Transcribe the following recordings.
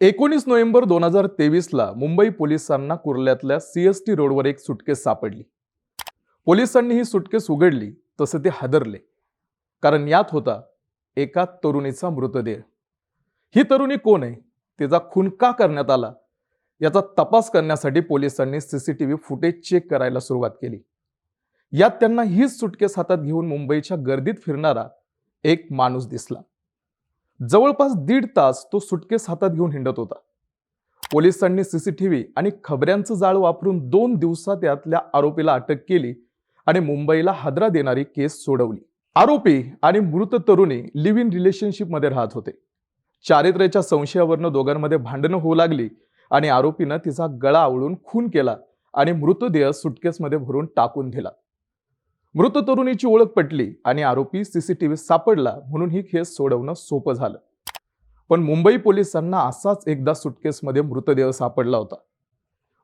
19 November 2023ला Mumbai पोलिसांना कुर्ल्यातल्या CST रोडवर एक सुटकेस सापडली. पोलिसांनी ही सुटकेस उघडली तसे ते हादरले, कारण यात होता एका तरुणीचा मृतदेह. ही तरुणी कोण आहे, तिचा खून का करण्यात आला, याचा तपास करण्यासाठी पोलिसांनी सीसीटीव्ही फुटेज चेक करायला सुरुवात केली. यात त्यांना हीच सुटकेस हातात घेऊन मुंबईच्या गर्दीत फिरणारा एक माणूस दिसला. जवळपास 1.5 तास तो सुटकेस हातात घेऊन हिंडत होता. पोलिसांनी सीसीटीव्ही आणि खबऱ्यांचं जाळ वापरून 2 दिवसात यातल्या आरोपीला अटक केली आणि मुंबईला हादरा देणारी केस सोडवली. आरोपी आणि मृत तरुणी लिव्ह इन रिलेशनशिप मध्ये राहत होते. चारित्र्याच्या संशयावरनं दोघांमध्ये भांडणं होऊ लागली आणि आरोपीनं तिचा गळा आवळून खून केला आणि मृतदेह सुटकेसमध्ये भरून टाकून दिला. मृत तरुणीची ओळख पटली आणि आरोपी सीसीटीव्ही सापडला, म्हणून ही केस सोडवणं सोपं झालं. पण मुंबई पोलिसांना असाच एकदा सुटकेसमध्ये मृतदेह सापडला होता.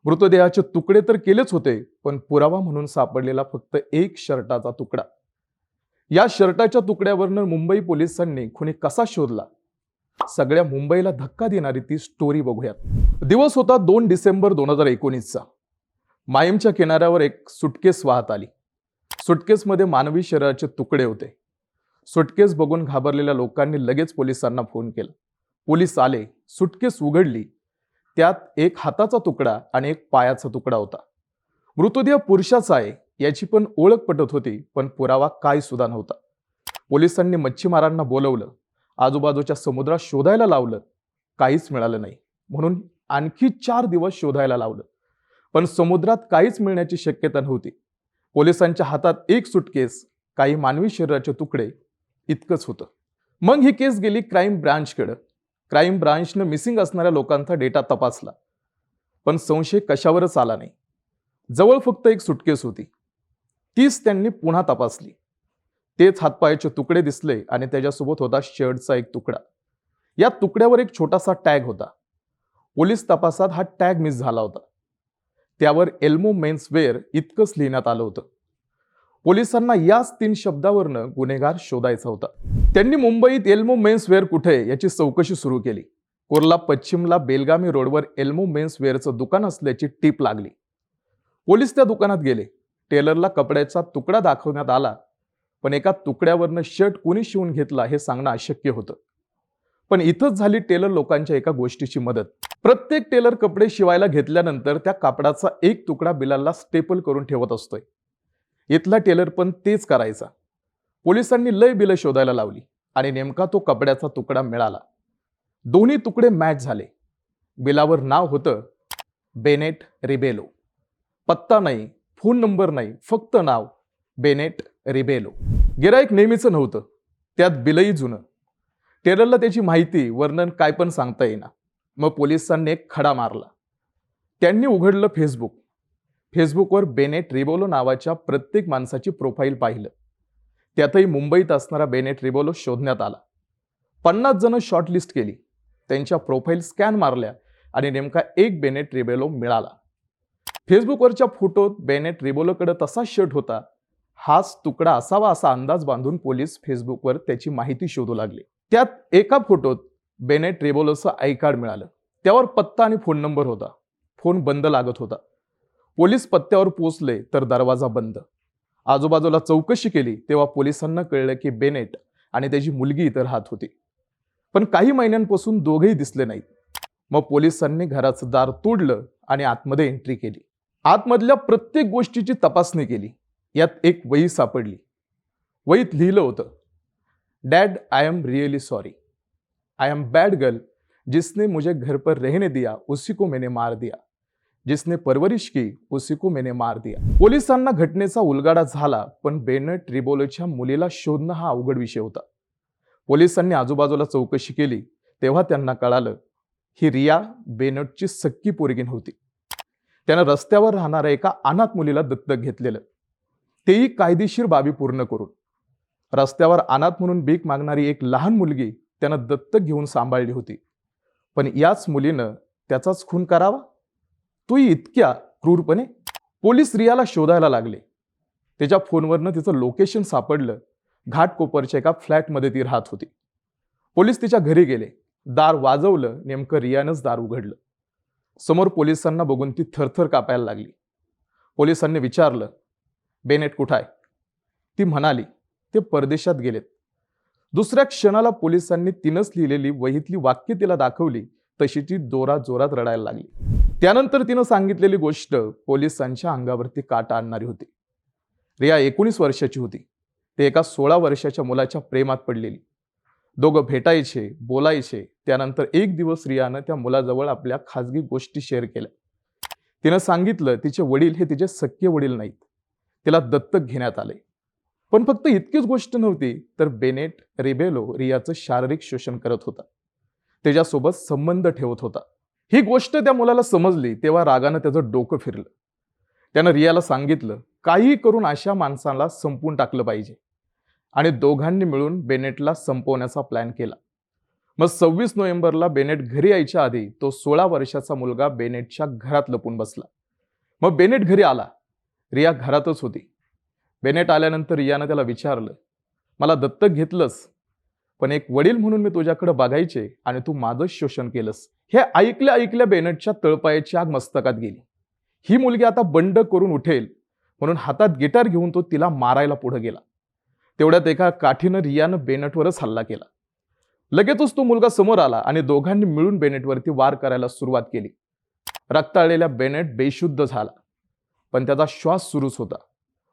मृतदेहाचे तुकडे तर केलेच होते, पण पुरावा म्हणून सापडलेला फक्त एक शर्टाचा तुकडा. या शर्टाच्या तुकड्यावरनं मुंबई पोलिसांनी खुनी कसा शोधला, सगळ्या मुंबईला धक्का देणारी ती स्टोरी बघूयात. दिवस होता 2 डिसेंबर 2019चा. माहीमच्या किनाऱ्यावर एक सुटकेस वाहत आली. सुटकेसमध्ये मानवी शरीराचे तुकडे होते. सुटकेस बघून घाबरलेल्या लोकांनी लगेच पोलिसांना फोन केला. पोलीस आले, सुटकेस उघडली. त्यात एक हाताचा तुकडा आणि एक पायाचा तुकडा होता. मृतदेह पुरुषाचा आहे याची पण ओळख पटत होती, पण पुरावा काय सुद्धा नव्हता. पोलिसांनी मच्छीमारांना बोलवलं, आजूबाजूच्या समुद्रात शोधायला लावलं. काहीच मिळालं नाही, म्हणून आणखी 4 दिवस शोधायला लावलं, पण समुद्रात काहीच मिळण्याची शक्यता नव्हती. पोलिसांच्या हातात एक सुटकेस, काही मानवी शरीराचे तुकडे, इतकंच होतं. मग ही केस गेली क्राईम ब्रांचकडे. क्राईम ब्रांचनं मिसिंग असणाऱ्या लोकांचा डेटा तपासला, पण संशय कशावरच आला नाही. जवळ फक्त एक सुटकेस होती. तीच त्यांनी पुन्हा तपासली. तेच हातपायाचे तुकडे दिसले आणि त्याच्यासोबत होता शर्टचा एक तुकडा. या तुकड्यावर एक छोटासा टॅग होता. पोलीस तपासात हा टॅग मिस झाला होता. त्यावर एल्मो मेन्स वेअर इतकंच लिहिण्यात आलं होतं. पोलिसांना याच 3 शब्दावरनं गुन्हेगार शोधायचा होता. त्यांनी मुंबईत एल्मो मेन्स वेअर कुठे याची चौकशी सुरू केली. कुर्ला पश्चिमला बेलगामी रोडवर एल्मो मेन्स वेअरचं दुकान असल्याची टीप लागली. पोलीस त्या दुकानात गेले. टेलरला कपड्याचा तुकडा दाखवण्यात आला, पण एका तुकड्यावरनं शर्ट कोणी शिवून घेतला हे सांगणं अशक्य होतं. पण इथंच झाली टेलर लोकांच्या एका गोष्टीची मदत. प्रत्येक टेलर कपडे शिवायला घेतल्यानंतर त्या कापडाचा एक तुकडा बिलाला स्टेपल करून ठेवत असतोय. इथला टेलर पण तेच करायचा. पोलिसांनी लय बिलं शोधायला लावली आणि नेमका तो कपड्याचा तुकडा मिळाला. दोन्ही तुकडे मॅच झाले. बिलावर नाव होतं बेनेट रिबेलो. पत्ता नाही, फोन नंबर नाही, फक्त नाव बेनेट रिबेलो. गिराईक नेहमीचं नव्हतं, त्यात बिलही जुनं. टेलरला त्याची माहिती, वर्णन काय पण सांगता येईना. मग पोलिसांनी एक खडा मारला. त्यांनी उघडलं फेसबुक. फेसबुकवर बेनेट रिबेलो नावाच्या प्रत्येक माणसाची प्रोफाईल पाहिलं. त्यातही मुंबईत असणारा बेनेट रिबेलो शोधण्यात आला. 50 जण शॉर्टलिस्ट केली. त्यांच्या प्रोफाईल स्कॅन मारल्या आणि नेमका एक बेनेट रिबेलो मिळाला. फेसबुकवरच्या फोटोत बेनेट रिबेलोकडे तसाच शर्ट होता. हाच तुकडा असावा असा अंदाज बांधून पोलीस फेसबुकवर त्याची माहिती शोधू लागले. त्यात एका फोटोत बेनेट रिबेलोचं आय कार्ड मिळालं. त्यावर पत्ता आणि फोन नंबर होता. फोन बंद लागत होता. पोलीस पत्त्यावर पोहोचले तर दरवाजा बंद. आजूबाजूला चौकशी केली तेव्हा पोलिसांना कळलं की बेनेट आणि त्याची मुलगी इथं राहत होती, पण काही महिन्यांपासून दोघेही दिसले नाहीत. मग पोलिसांनी घराचं दार तोडलं आणि आतमध्ये एंट्री केली. आतमधल्या प्रत्येक गोष्टीची तपासणी केली. यात एक वही सापडली. वहीत लिहिलं होतं, dad I am really sorry. I am bad girl. जिसने मुझे घर पर रहने दिया उसी को मैंने मार दिया. जिसने परवरिश की उसी को मैंने मार दिया. पोलिसांना घटनेचा उलगडा झाला, पण बेनेट रिबेलोच्या मुलीला शोधणं हा अवघड विषय होता. पोलिसांनी आजूबाजूला चौकशी केली तेव्हा त्यांना कळालं ही रिया बेनेटची सख्खी पोरगी नव्हती. त्यानं रस्त्यावर राहणाऱ्या एका अनाथ मुलीला दत्तक घेतलेलं, तेही कायदेशीर बाबी पूर्ण करून. रस्त्यावर अनाथ म्हणून भीक मागणारी एक लहान मुलगी त्यानं दत्तक घेऊन सांभाळली होती. पण याच मुलीनं त्याचाच खून करावा, तोही इतक्या क्रूरपणे. पोलीस रियाला शोधायला लागले. त्याच्या फोनवरनं तिचं लोकेशन सापडलं. घाटकोपरच्या एका फ्लॅटमध्ये ती राहत होती. पोलीस तिच्या घरी गेले दार वाजवलं, नेमकं रियानंच दार उघडलं. समोर पोलिसांना बघून ती थरथर कापायला लागली. पोलिसांनी विचारलं, बेनेट कुठं आहे? ती म्हणाली, ते परदेशात गेलेत. दुसऱ्या क्षणाला पोलिसांनी तिनंच लिहिलेली वहीतली वाक्य तिला दाखवली, तशी ती जोरात जोरात रडायला लागली. त्यानंतर तिनं सांगितलेली गोष्ट पोलिसांच्या अंगावरती काटा आणणारी होती. रिया 19 वर्षाची होती. ते एका 16 वर्षाच्या मुलाच्या प्रेमात पडलेली. दोघं भेटायचे, बोलायचे. त्यानंतर एक दिवस रियानं त्या मुलाजवळ आपल्या खाजगी गोष्टी शेअर केल्या. तिनं सांगितलं तिचे वडील हे तिचे सख्खे वडील नाहीत, तिला दत्तक घेण्यात आले. पण फक्त इतकीच गोष्ट नव्हती, तर बेनेट रिबेलो रियाचं शारीरिक शोषण करत होता, त्याच्यासोबत संबंध ठेवत होता. ही गोष्ट त्या मुलाला समजली तेव्हा रागानं त्याचं डोकं फिरलं. त्यानं रियाला सांगितलं, काही करून अशा माणसाला संपवून टाकलं पाहिजे. आणि दोघांनी मिळून बेनेटला संपवण्याचा प्लॅन केला. मग 26 नोव्हेंबरला बेनेट घरी यायच्या आधी तो 16 वर्षाचा मुलगा बेनेटच्या घरात लपून बसला. मग बेनेट घरी आला. रिया घरातच होती. बेनेट आल्यानंतर रियानं त्याला विचारलं, मला दत्तक घेतलंस, पण एक वडील म्हणून मी तुझ्याकडे बघायचे आणि तू माझं शोषण केलंस. हे ऐकल्या ऐकल्या बेनेटच्या तळपायाची आग मस्तकात गेली. ही मुलगी आता बंड करून उठेल म्हणून हातात गिटार घेऊन तो तिला मारायला पुढे गेला. तेवढ्यात एका काठीनं रियानं बेनेटवरच हल्ला केला. लगेचच तो मुलगा समोर आला आणि दोघांनी मिळून बेनेटवरती वार करायला सुरुवात केली. रक्ताळलेल्या बेनेट बेशुद्ध झाला, पण त्याचा श्वास सुरूच होता.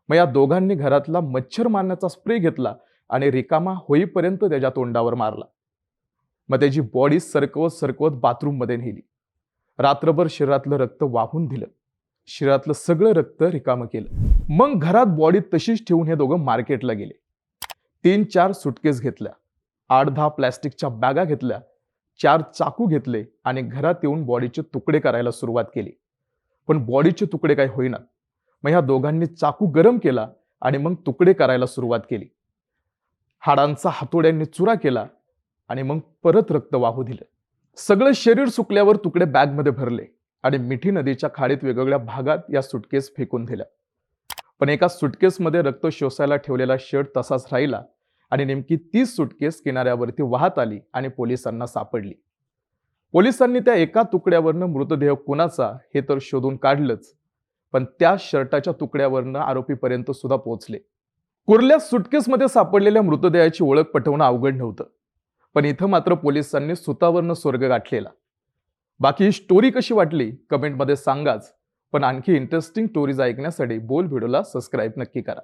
मग या दोघांनी घरातला मच्छर मारण्याचा स्प्रे घेतला आणि रिकामा होईपर्यंत त्याच्या तोंडावर मारला. मग त्याची बॉडी सरकवत सरकवत बाथरूममध्ये नेली. रात्रभर शरीरातलं रक्त वाहून दिलं. शरीरातलं सगळं रक्त रिकामं केलं. मग घरात बॉडी तशीच ठेवून हे दोघं मार्केटला गेले. 3-4 सुटकेस घेतल्या, 8-10 प्लॅस्टिकच्या बॅगा घेतल्या, 4 चाकू घेतले आणि घरात येऊन बॉडीचे तुकडे करायला सुरुवात केली. पण बॉडीचे तुकडे काही होईनात. मग ह्या दोघांनी चाकू गरम केला आणि मग तुकडे करायला सुरुवात केली. हाडांचा हातोड्यांनी चुरा केला आणि मग परत रक्त वाहू दिलं. सगळं शरीर सुकल्यावर तुकडे बॅगमध्ये भरले आणि मिठी नदीच्या खाडीत वेगवेगळ्या भागात या सुटकेस फेकून दिल्या. पण एका सुटकेसमध्ये रक्त शोषायला ठेवलेला शर्ट तसाच राहिला आणि नेमकी 30 सुटकेस किनाऱ्यावरती वाहत आली आणि पोलिसांना सापडली. पोलिसांनी त्या एका तुकड्यावरनं मृतदेह कुणाचा हे तर शोधून काढलंच, पण त्या शर्टाच्या तुकड्यावरनं आरोपीपर्यंत सुद्धा पोहोचले. कुर्ल्या सुटकेसमध्ये सापडलेल्या मृतदेहाची ओळख पटवणं अवघड नव्हतं, पण इथं मात्र पोलिसांनी सुतावरनं स्वर्ग गाठलेला. बाकी ही स्टोरी कशी वाटली कमेंटमध्ये सांगाच. पण आणखी इंटरेस्टिंग स्टोरीज ऐकण्यासाठी बोल व्हिडिओला सबस्क्राईब नक्की करा.